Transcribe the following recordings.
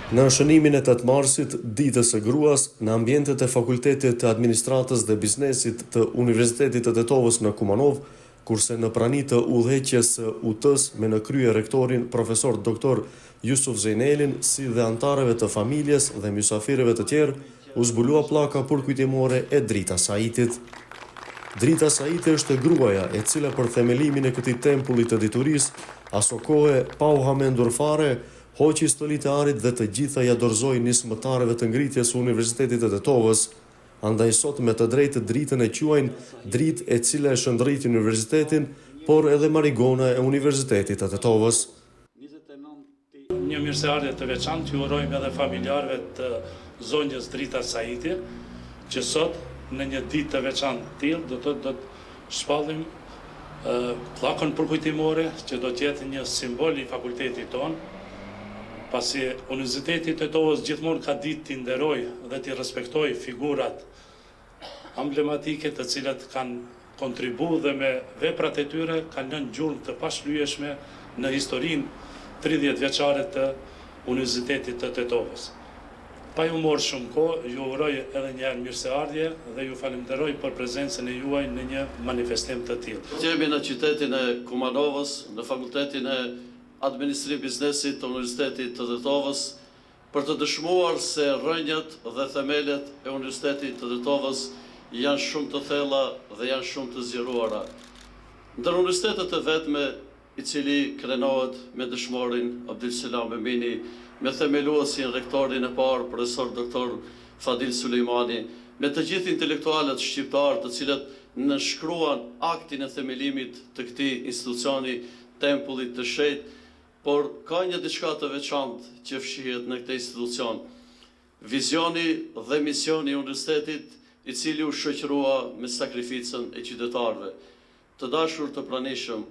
Në shënimin e 8 marsit, ditës së gruas, në ambientet e Fakultetit të Administratës dhe Biznesit të Universitetit të Tetovës në Kumanov, kurse në prani të udhëheqjes së UT-s me në krye rektorin profesor Dr. Jusuf Zejnelin, si dhe antarëve të familjes dhe mysafirëve të tjerë, u zbulua pllaka përkujtimore e Drita Saitit. Drita Saiti është gruaja e cila për themelimin e këtij tempulli të diturisë, aso kohe pa u hamendur fare, hoqi stolit e arit dhe të gjitha ja dorëzoi nismëtarëve të ngritjes së Universitetit të Tetovës. Andaj sot me të drejtë dritën e quajnë dritë e cila e shëndrrit universitetin, por edhe marigona e Universitetit të Tetovës. Një mirëseardhje të veçantë ju urojmë edhe familjarëve të zonjës Drita Saiti, që sot në një ditë të veçantë tillë do të shpallim pllakën përkujtimore që do të jetë një simbol i fakultetit tonë, pasi Universiteti i Tetovës gjithmonë ka ditë t'i nderoj dhe t'i respektoj figurat emblematike të cilat kanë kontribuar dhe me veprat e tyre kanë lënë gjurmë të pashlyeshme në historinë 30 vjeçare të Universitetit të Tetovës. Pa ju marrë shumë kohë, ju uroj edhe një herë mirëseardhje dhe ju falenderoj për prezencën e juaj në një manifestim të tillë. Jemi në qytetin e Kumanovës, në Fakultetin e Administrimit Biznesit të Universitetit të Tetovës, për të dëshmuar se rrënjët dhe themelet e Universitetit të Tetovës janë shumë të thella dhe janë shumë të zgjeruara. Ndër universitetet e vetme i cili krenohet me dëshmorin Abdulselam Emini, me themeluesin rektorin e parë, profesor Dr. Fadil Sulejmani, me të gjithë intelektualët shqiptarë të cilët nënshkruan aktin e themelimit të këtij institucioni, tempullit të shenjtë, por ka një diçka të veçantë që fshihet në këtë institucion. Vizioni dhe misioni i universitetit i cili u shoqërua me sakrificën e qytetarëve. Të dashur të pranishëm,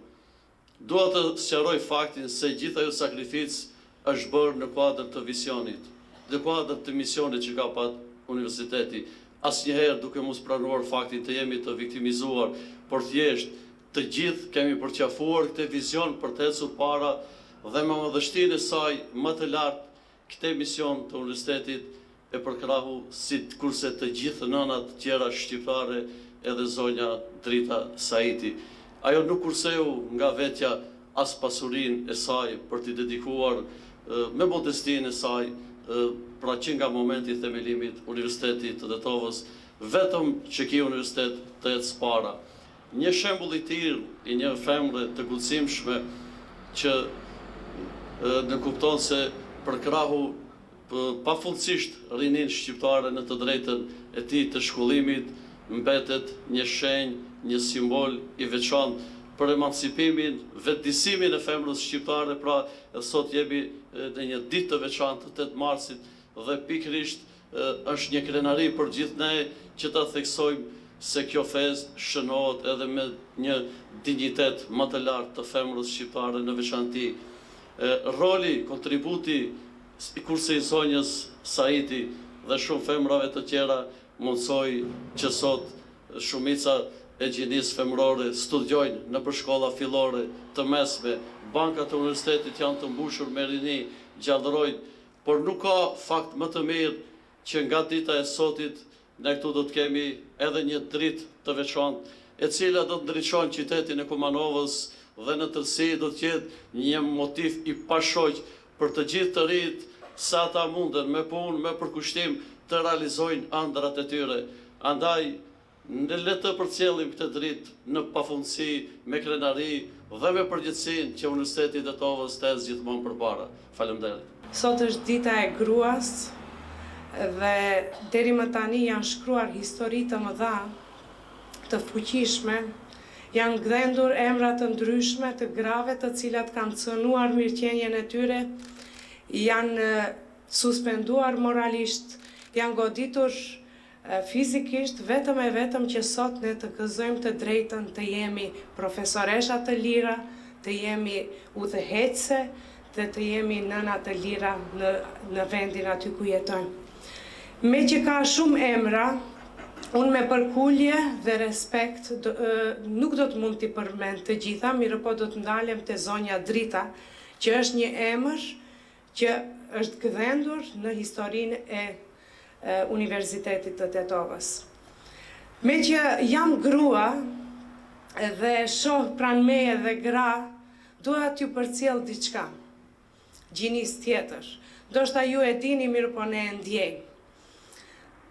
dua të sqaroj faktin se gjithë ajo sakrificë është bërë në kuadër të visionit, në kuadër të misionit që ka pat universiteti. Asnjëherë duke mos pranuar faktin të jemi të viktimizuar, por thjesht të gjithë kemi përqafuar këtë vizion për të ecur para dhe me madhështinë e saj më të lartë këtë mision të universitetit e përkrahu si kurse të gjithë nënat tjera shqiptare edhe zonja Drita Saiti. Ajo nuk kurseu nga vetja as pasurinë e saj për t'i dedikuar me modestinë e saj, pra që nga momenti i themelimit Universitetit të Tetovës, vetëm që ky universitet të ecë para. Një shembull i tillë i një femre të guximshme që në kupton se përkrahu pafundësisht rinin shqiptare në të drejtën e tij të shkollimit, mbetet një shenjë, një simbol i veçantë për emancipimin, vetëdijsimin e femrës shqiptare. Pra sot jemi në një ditë të veçantë të 8 marsit dhe pikërisht është një krenari për gjithë ne që ta theksojmë se kjo fest shënohet edhe me një dignitet më të lartë të femrës shqiptare në veçanti. Roli, kontributi kurse i zonjës Saiti dhe shumë femrave të tjera mundsoi që sot shumica e gjinisë femrore studiojnë në shkolla fillore të mesme, bankat e universitetit janë të mbushur me rini, gjallërojnë, por nuk ka fakt më të mirë që nga dita e sotit ne këtu do të kemi edhe një dritë të veçantë, e cila do të ndriçon qytetin e Kumanovës dhe në tërësi do të jetë një motiv i pashoq për të gjithë të rinjt sa ata munden me punë, me përkushtim të realizojnë ëndrat e tyre. Andaj ne le të përcjellim këtë dritë në pafundësi, me krenari dhe me përgjegjësinë që Universiteti i Tetovës të ecë gjithmonë përpara. Faleminderit. Sot është dita e gruas dhe deri më tani janë shkruar histori të mëdha, të fuqishme, janë gdhendur emra të ndryshme të grave të cilat kanë cënuar mirëqenjen e tyre, janë suspenduar moralisht, janë goditur fizikisht vetëm e vetëm që sot ne të gëzojmë të drejtën të jemi profesoresha të lira, të jemi udhëheqëse dhe të jemi nëna të lira në vendin aty ku jetojmë. Me që ka shumë emra, unë me përkullje dhe respekt nuk do të mund t'i përmend të gjitha, mirë po do të ndalem të zonja Drita, që është një emër që është gdhendur në historinë e Universitetit të Tetovës. Me që jam grua dhe shoh pranë meje dhe gra, dua t'ju përcjell diçka, gjinis tjetër. Ndoshta ju e dini, mirë po ne e ndjejmë.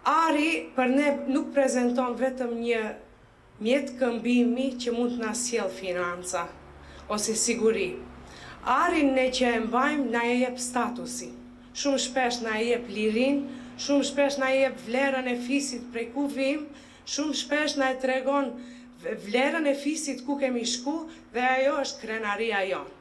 Ari për ne nuk prezanton vetëm një mjet këmbimi që mund të na sjell financa ose siguri. Arin ne që e mbajmë na e jep statusi. Shumë shpesh na e jep lirin, shumë shpesh na e jep vlerën e fisit prej ku vim, shumë shpesh na e tregon vlerën e fisit ku kemi shku dhe ajo është krenaria jonë.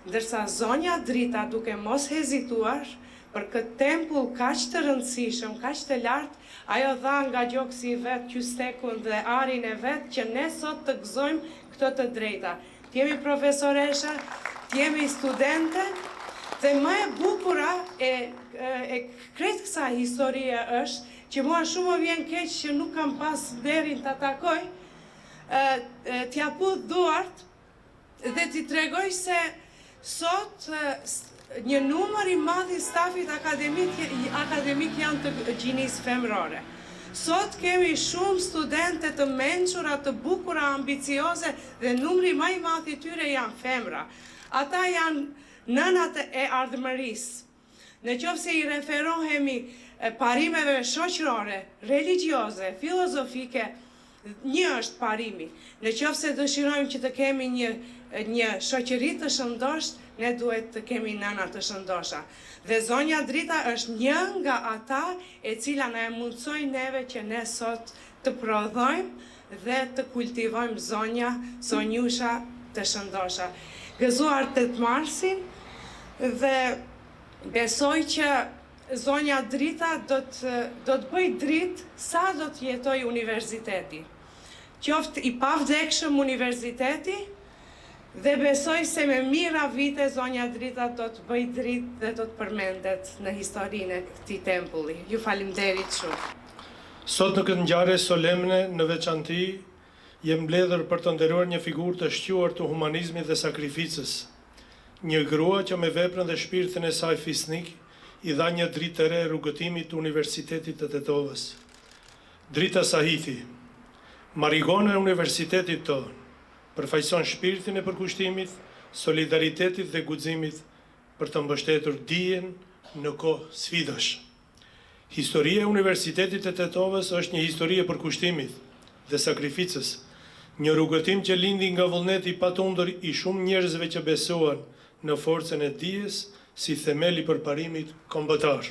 Ndërsa zonja Drita, duke mos hezituar për këtë tempull kaq të rëndësishëm, kaq të lartë, ajo dha nga gjoksi i vet, qystekun dhe arin e vet që ne sot të gëzojmë këto të drejta. T'jemi profesoresha, t'jemi studente, dhe më e bukura e kretë kësa historie është që mua shumë më vjen keq që nuk kam pas derin të takoj, t'ja pudh duart dhe t'i tregoj se sot një numër i madh i stafit akademik janë të gjinisë femrore. Sot kemi shumë studente të mençura, të bukura, ambicioze dhe numri më i madh i tyre janë femra. Ata janë nënat e ardhmërisë. Në qoftë se i referohemi parimeve shoqërore, religjioze, filozofike, një është parimi. Në qoftë se dëshirojmë që të kemi një shoqëri të shëndosht, ne duhet të kemi nëna të shëndosha. Dhe zonja Drita është një nga ata e cila na e mundsoi neve që ne sot të prodhojmë dhe të kultivojmë zonjusha të shëndosha. Gëzuar 8 marsin dhe besoj që zonja Drita do të bëj dritë sa do të jetoj universiteti. Qoftë i pavdekshëm universiteti, dhe besoj se me mira vite zonja Drita do të bëj dritë dhe do të përmendet në historinë e këtij tempulli. Ju faleminderit shumë. Sot në këtë ngjarje solemne në veçanti jem mbledhur për të nderuar një figurë të shquar të humanizmit dhe sakrificës. Një grua që me veprën dhe shpirtin e saj fisnik i dha një dritë të re rrugëtimit të Universitetit të Tetovës. Drita Sahithi, marigone e universitetit tonë, përfaqëson shpirtin e përkushtimit, solidaritetit dhe guximit për të mbështetur dijen në kohë sfidash. Historia e Universitetit të Tetovës është një histori e përkushtimit dhe sakrificës, një rrugëtim që lindi nga vullneti i patundur i shumë njerëzve që besuan në forcën e dijes si themel i përparimit kombëtar.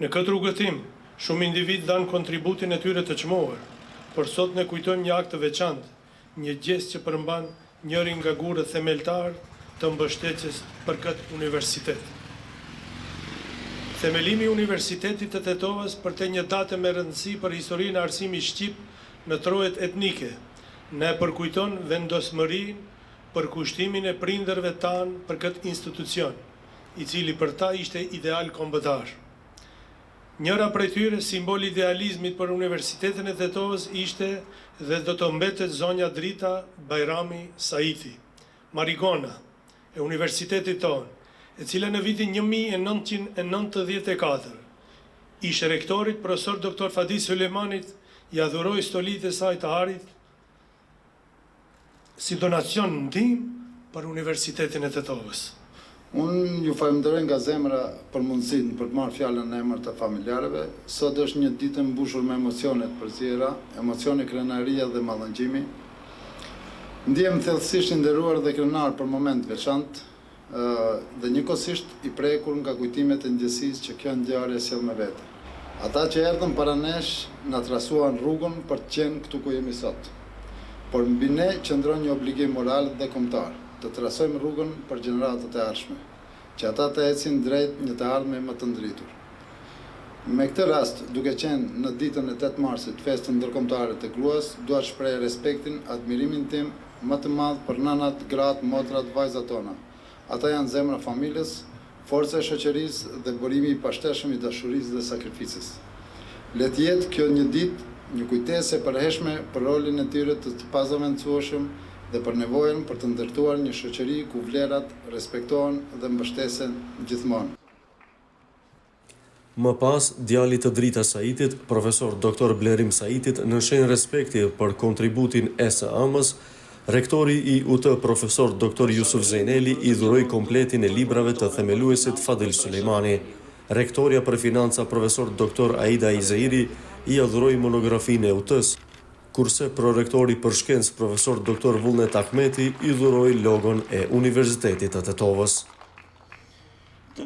Në këtë rrugëtim, shumë individ dhanë kontributin e tyre të çmuar, por sot ne kujtojmë një akt të veçantë, një gest që përmban njërin nga gurët themeltar të mbështetjes për këtë universitet. Themelimi i Universitetit të Tetovës për të një datë me rëndësi për historinë e arsimit shqip në trojet etnike, ne përkujton vendosmërinë për kushtimin e prindërve tanë për këtë institucion, i cili për ta ishte ideal kombëtar. Njëra prej tyre, simbol idealizmit për Universitetin e Tetovës ishte dhe do të mbetet zonja Drita Bajrami Sahithi, marigona e universitetit tonë, e cila në vitin 1994 ishte rektorit profesor Dr. Fadi Sulemanit i adhuroi stolit e saj të arit si donacion ndihmë për Universitetin e Tetovës. Unë ju falenderoj nga zemra për mundësinë për të marrë fjalën në emër të familjarëve. Sot është një ditë e mbushur me emocionet përziera, emocione krenaria dhe mallëngjimi. Ndjem thellësisht i nderuar dhe krenar për moment veçantë dhe njëkohësisht i prekur nga kujtimet e ndjesisë që kjo ngjarje sjell me vete. Ata që erdhën para nesh na trasuan rrugën për të qenë këtu ku jemi sot. Por mbi ne qëndron një obligim moral dhe kombëtar, të trasojmë rrugën për gjeneratët e ardhshme, që ata të ecin drejt një të ardhme më të ndritur. Me këtë rast, duke qenë në ditën e 8 marsit, festën ndërkombëtare të gruas, dua të shpreh respektin, admirimin tim më të madh për nënat, gratë, motrat, vajzat tona. Ata janë zemra familjes, forca e shoqërisë dhe burimi i pashteshëm i dashurisë dhe sakrificës. Le të jetë kjo një ditë, një kujtesë e përhershme për rolin e tyre të pazaventësueshëm dhe për nevojën për të ndërtuar një shoqëri ku vlerat respektohen dhe mbështesen gjithmonë. Më pas, djali të Drita Saitit, profesor Dr. Blerim Saitit, në shenjë respekti për kontributin e SAM-s, rektori i UT profesor Dr. Jusuf Zejneli i dhuroi kompletin e librave të themeluesit Fadil Sulejmani. Rektoria për financa profesor Dr. Aida Izeiri i adhuroi monografinë e UT-s, kurse prorektori për shkencë profesor Dr. Vullnet Ahmeti i dhuroi logon e Universitetit të Tetovës.